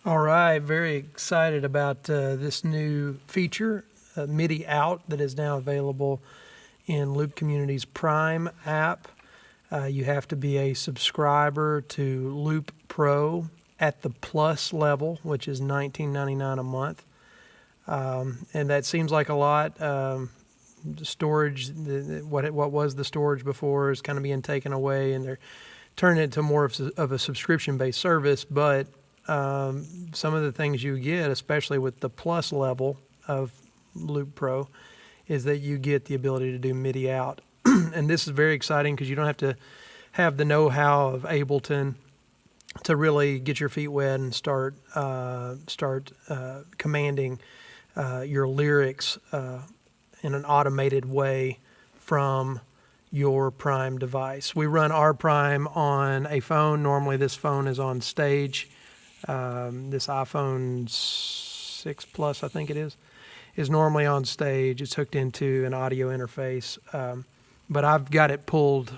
All right, very excited about this new feature, Midi Out, that is now available in Loop Community's Prime app. You have to be a subscriber to Loop Pro at the Plus level, which is $19.99 a month. And that seems like a lot. The storage, what was the storage before is kind of being taken away, and they're turning it to more of a subscription-based service. But some of the things you get, especially with the Plus level of Loop Pro, is that you get the ability to do MIDI out. And this is very exciting because you don't have to have the know-how of Ableton to really get your feet wet and start commanding your lyrics in an automated way from your Prime device. We run our Prime on a phone. Normally this phone is on stage. This iPhone 6 Plus, I think it is normally on stage. It's hooked into an audio interface. But I've got it pulled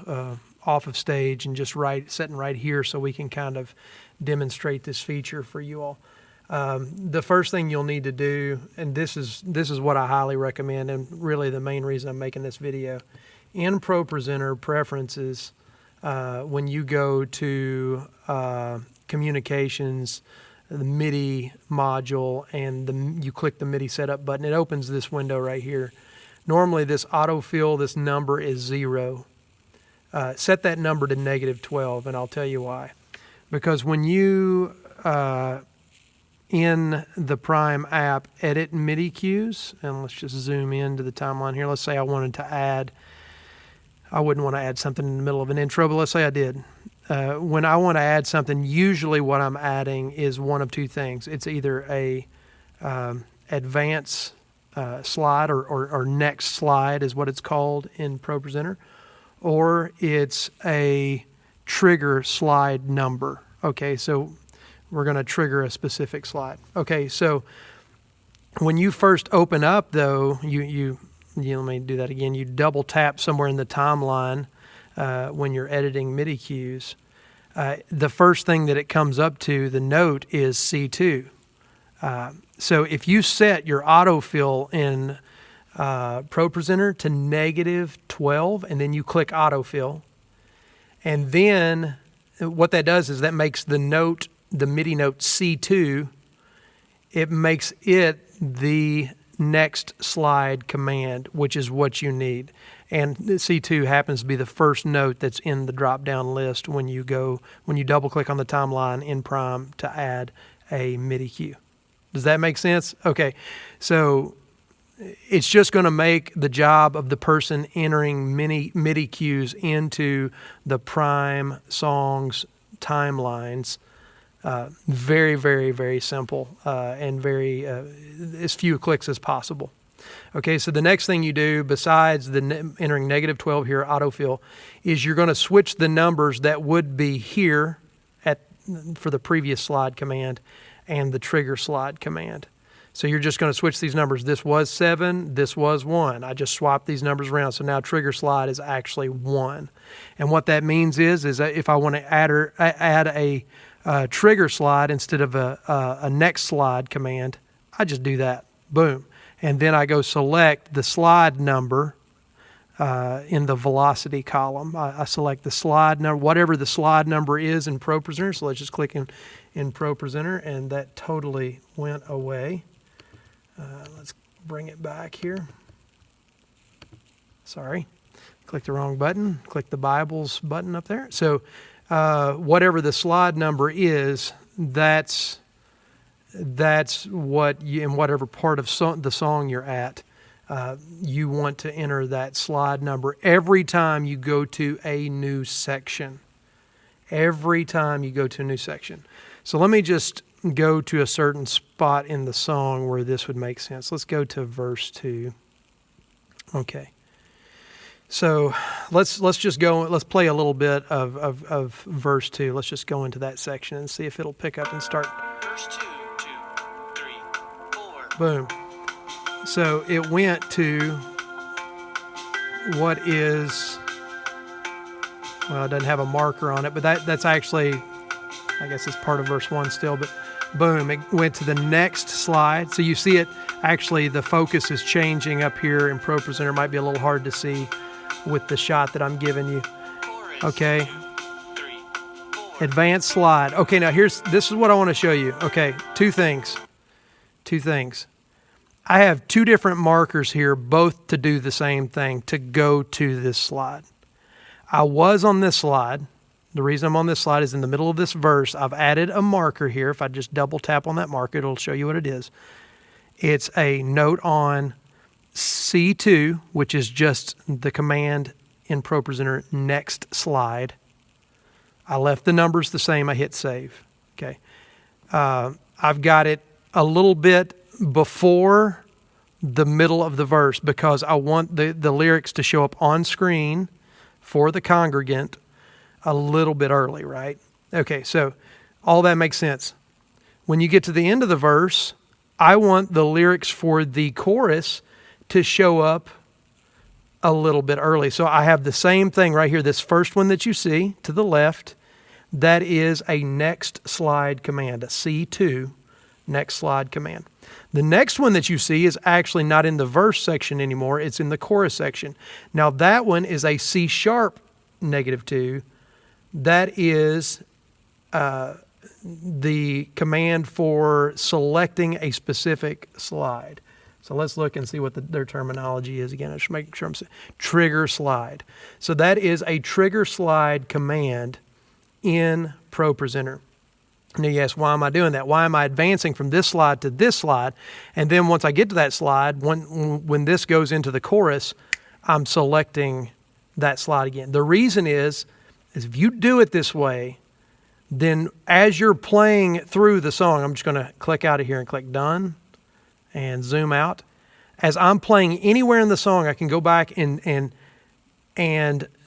off of stage and just sitting right here so we can kind of demonstrate this feature for you all. The first thing you'll need to do, and this is what I highly recommend, and really the main reason I'm making this video, in ProPresenter preferences, when you go to communications, the MIDI module, and you click the MIDI setup button, it opens this window right here. Normally this autofill, this number is 0. Set that number to -12, and I'll tell you why. Because when you in the Prime app edit MIDI cues, and let's just zoom into the timeline here. Let's say I wanted to add, I wouldn't want to add something in the middle of an intro, but let's say I did. When I want to add something, usually what I'm adding is one of two things. It's either a advance slide or next slide is what it's called in ProPresenter, or it's a trigger slide number. Okay, so we're going to trigger a specific slide. Okay, so when you first open up, though, you let me do that again. You double tap somewhere in the timeline when you're editing MIDI cues. The first thing that it comes up to, the note, is C2. So if you set your autofill in ProPresenter to -12, and then you click autofill, and then what that does is that makes the note, the MIDI note C2, it makes it the next slide command, which is what you need. And C2 happens to be the first note that's in the drop-down list when you double-click on the timeline in Prime to add a MIDI cue. Does that make sense? Okay, so it's just going to make the job of the person entering MIDI cues into the Prime songs timelines very, very, very simple and very as few clicks as possible. Okay, so the next thing you do, besides entering -12 here, autofill, is you're going to switch the numbers that would be here for the previous slide command and the trigger slide command. So you're just going to switch these numbers. This was 7, this was 1. I just swapped these numbers around, so now trigger slide is actually 1. And what that means is that if I want to add a trigger slide instead of a next slide command, I just do that. Boom. And then I go select the slide number in the velocity column. I select the slide number, whatever the slide number is in ProPresenter. So let's just click in ProPresenter, and that totally went away. Let's bring it back here. Sorry, click the wrong button. Click the Bibles button up there. So whatever the slide number is, that's what you, in whatever part of the song you're at, you want to enter that slide number every time you go to a new section. Every time you go to a new section. So let me just go to a certain spot in the song where this would make sense. Let's go to verse 2. Okay. So let's just go. Let's play a little bit of verse 2. Let's just go into that section and see if it'll pick up and start. Verse 2, 2, 3, 4. Boom. So it went to what is, well, it doesn't have a marker on it, but that's actually, I guess it's part of verse 1 still, but Boom, it went to the next slide. So you see it, actually the focus is changing up here in ProPresenter. Might be a little hard to see with the shot that I'm giving you. Chorus. Okay. 2, 3, 4. Advanced slide. Okay, now this is what I want to show you. Okay, two things. I have two different markers here, both to do the same thing, to go to this slide. I was on this slide. The reason I'm on this slide is in the middle of this verse. I've added a marker here. If I just double tap on that marker, it'll show you what it is. It's a note on C2, which is just the command in ProPresenter, next slide. I left the numbers the same. I hit save. Okay. I've got it a little bit before the middle of the verse because I want the lyrics to show up on screen for the congregant a little bit early, right? Okay, so all that makes sense. When you get to the end of the verse, I want the lyrics for the chorus to show up a little bit early. So I have the same thing right here. This first one that you see to the left, that is a next slide command, a C2 next slide command. The next one that you see is actually not in the verse section anymore. It's in the chorus section. Now that one is a C sharp -2. That is the command for selecting a specific slide. So let's look and see what their terminology is again. I should make sure I'm saying trigger slide. So that is a trigger slide command in ProPresenter. Now you ask, why am I doing that? Why am I advancing from this slide to this slide? And then once I get to that slide, when this goes into the chorus, I'm selecting that slide again. The reason is if you do it this way, then as you're playing through the song, I'm just going to click out of here and click done and zoom out. As I'm playing anywhere in the song, I can go back and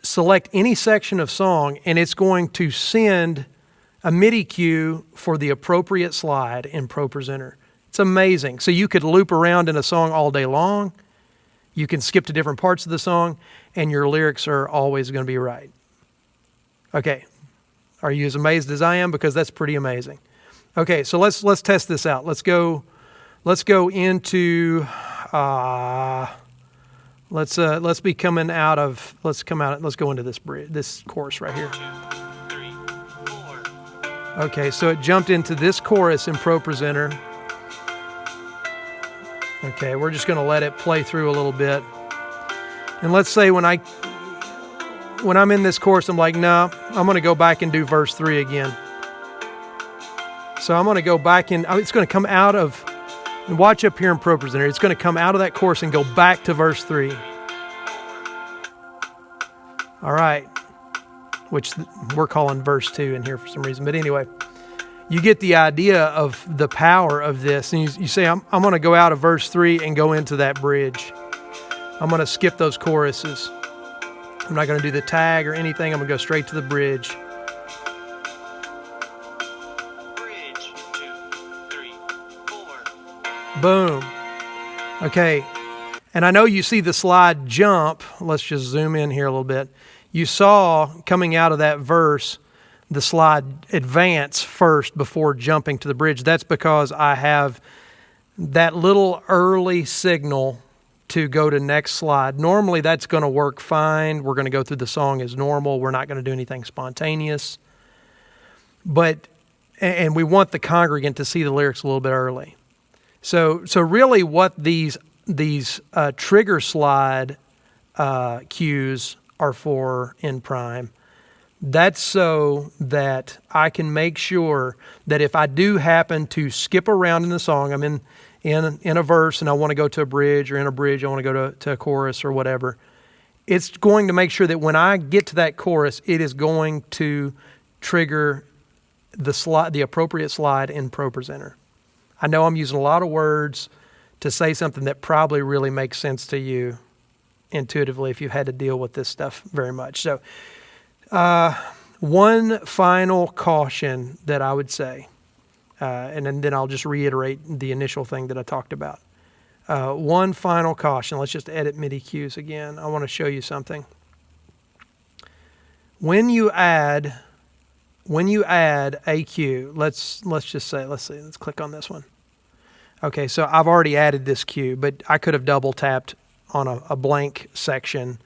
select any section of song, and it's going to send a MIDI cue for the appropriate slide in ProPresenter. It's amazing. So you could loop around in a song all day long. You can skip to different parts of the song, and your lyrics are always going to be right. Okay, are you as amazed as I am? Because that's pretty amazing. Okay, so let's test this out. Let's go into let's go into this chorus right here. 2, 3, 4. Okay, so it jumped into this chorus in ProPresenter. Okay, we're just going to let it play through a little bit. And let's say when I'm in this chorus, I'm like, no, I'm going to go back and do verse 3 again. So I'm going to go back in. It's going to come out of, and watch up here in ProPresenter. It's going to come out of that chorus and go back to verse 3. All right, which we're calling verse 2 in here for some reason. But anyway, you get the idea of the power of this. And you say, I'm going to go out of verse 3 and go into that bridge. I'm going to skip those choruses. I'm not going to do the tag or anything. I'm going to go straight to the bridge. Bridge. 2, 3, 4. Boom. Okay. And I know you see the slide jump. Let's just zoom in here a little bit. You saw coming out of that verse, the slide advance first before jumping to the bridge. That's because I have that little early signal to go to next slide. Normally that's going to work fine. We're going to go through the song as normal. We're not going to do anything spontaneous. And we want the congregant to see the lyrics a little bit early. So really what these trigger slide cues are for in Prime, that's so that I can make sure that if I do happen to skip around in the song, I'm in a verse and I want to go to a bridge, or in a bridge I want to go to a chorus or whatever, it's going to make sure that when I get to that chorus, it is going to trigger the appropriate slide in ProPresenter. I know I'm using a lot of words to say something that probably really makes sense to you intuitively if you've had to deal with this stuff very much. So one final caution that I would say, and then I'll just reiterate the initial thing that I talked about. One final caution. Let's just edit MIDI cues again. I want to show you something. When you add when you add a cue, let's click on this one. Okay, so I've already added this cue, but I could have double tapped on a blank section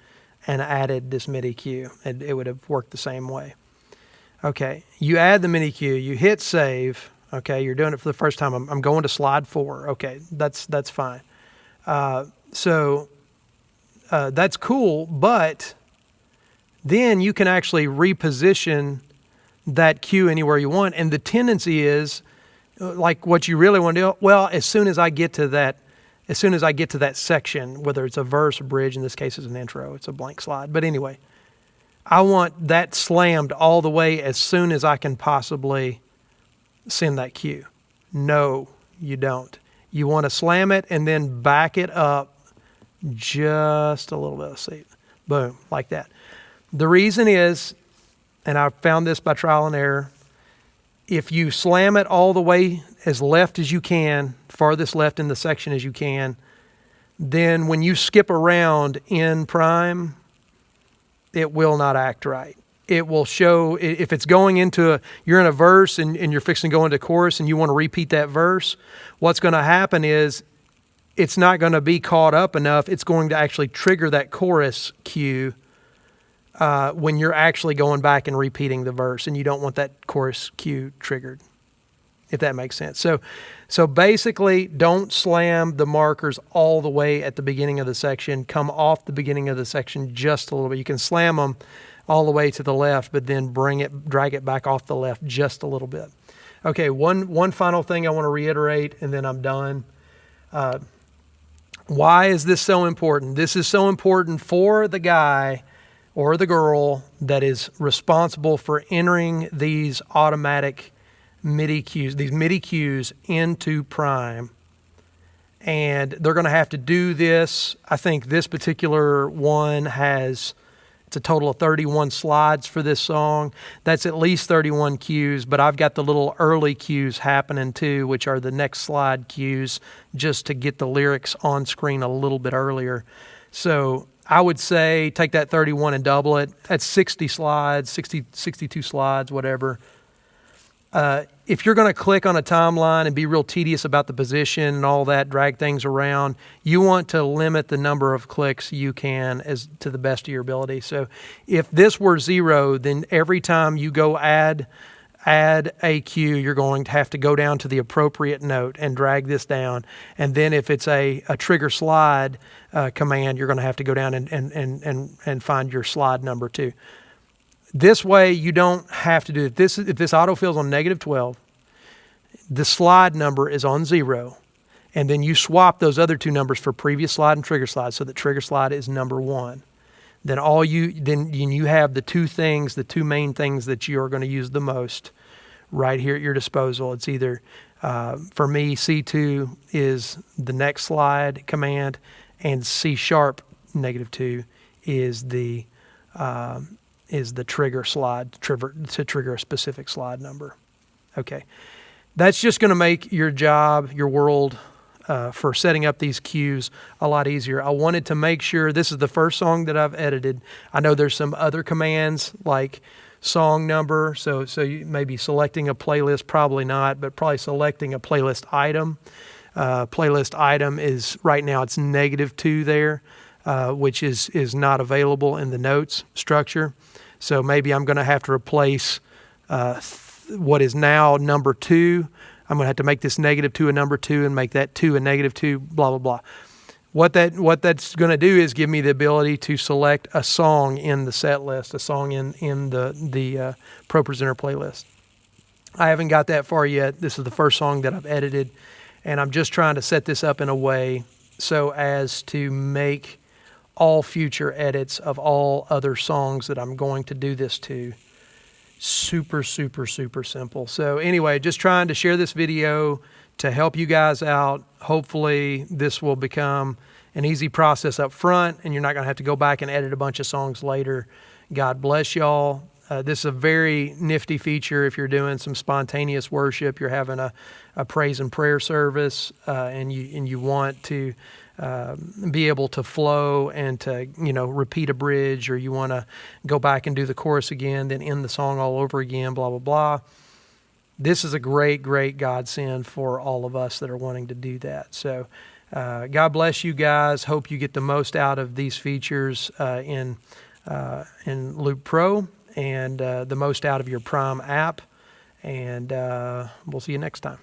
and added this MIDI cue, and it would have worked the same way. Okay, you add the MIDI cue, you hit save. Okay, you're doing it for the first time. I'm going to slide 4. Okay, that's fine. So that's cool, but then you can actually reposition that cue anywhere you want. And the tendency is, like, what you really want to do, well, as soon as I get to that section, whether it's a verse, a bridge, in this case it's an intro, it's a blank slide. But anyway, I want that slammed all the way as soon as I can possibly send that cue. No, you don't. You want to slam it and then back it up just a little bit. See, boom, like that. The reason is, and I found this by trial and error, if you slam it all the way as left as you can, farthest left in the section as you can, then when you skip around in prime, it will not act right. It will show, if it's going into you're in a verse and you're fixing to go into chorus and you want to repeat that verse, what's going to happen is it's not going to be caught up enough. It's going to actually trigger that chorus cue when you're actually going back and repeating the verse, and you don't want that chorus cue triggered, if that makes sense. So basically, don't slam the markers all the way at the beginning of the section. Come off the beginning of the section just a little bit. You can slam them all the way to the left, but then drag it back off the left just a little bit. Okay, one final thing I want to reiterate, and then I'm done. Why is this so important? This is so important for the guy or the girl that is responsible for entering these automatic MIDI cues, these MIDI cues into prime. And they're going to have to do this. I think this particular one it's a total of 31 slides for this song. That's at least 31 cues, but I've got the little early cues happening too, which are the next slide cues, just to get the lyrics on screen a little bit earlier. So I would say take that 31 and double it. That's 60 slides, 62 slides, whatever. If you're going to click on a timeline and be real tedious about the position and all that, drag things around, you want to limit the number of clicks you can as to the best of your ability. So if this were 0, then every time you go add a cue, you're going to have to go down to the appropriate note and drag this down. And then if it's a trigger slide command, you're going to have to go down and find your slide number too. This way, you don't have to do it. If this autofills on -12, the slide number is on 0, and then you swap those other two numbers for previous slide and trigger slide, so that trigger slide is number 1. Then you have the two main things that you are going to use the most right here at your disposal. It's either, for me, C2 is the next slide command, and C# -2 is the trigger slide to trigger a specific slide number. Okay, that's just going to make your job, your world, for setting up these cues a lot easier. I wanted to make sure this is the first song that I've edited. I know there's some other commands like song number, so you may be selecting a playlist, probably not, but probably selecting a playlist item. Playlist item is right now it's -2 there, which is not available in the notes structure. So maybe I'm going to have to replace what is now number 2. I'm going to have to make this -2 a number 2 and make that 2 a -2, blah, blah, blah. What that's going to do is give me the ability to select a song in the set list, a song in the ProPresenter playlist. I haven't got that far yet. This is the first song that I've edited, and I'm just trying to set this up in a way so as to make all future edits of all other songs that I'm going to do this to super, super, super simple. So anyway, just trying to share this video to help you guys out. Hopefully this will become an easy process up front, and you're not going to have to go back and edit a bunch of songs later. God bless y'all. This is a very nifty feature if you're doing some spontaneous worship, you're having a praise and prayer service, and you want to be able to flow and to, repeat a bridge, or you want to go back and do the chorus again, then end the song all over again, blah, blah, blah. This is a great, great godsend for all of us that are wanting to do that. So God bless you guys. Hope you get the most out of these features in Loop Pro, and the most out of your Prime app. And we'll see you next time.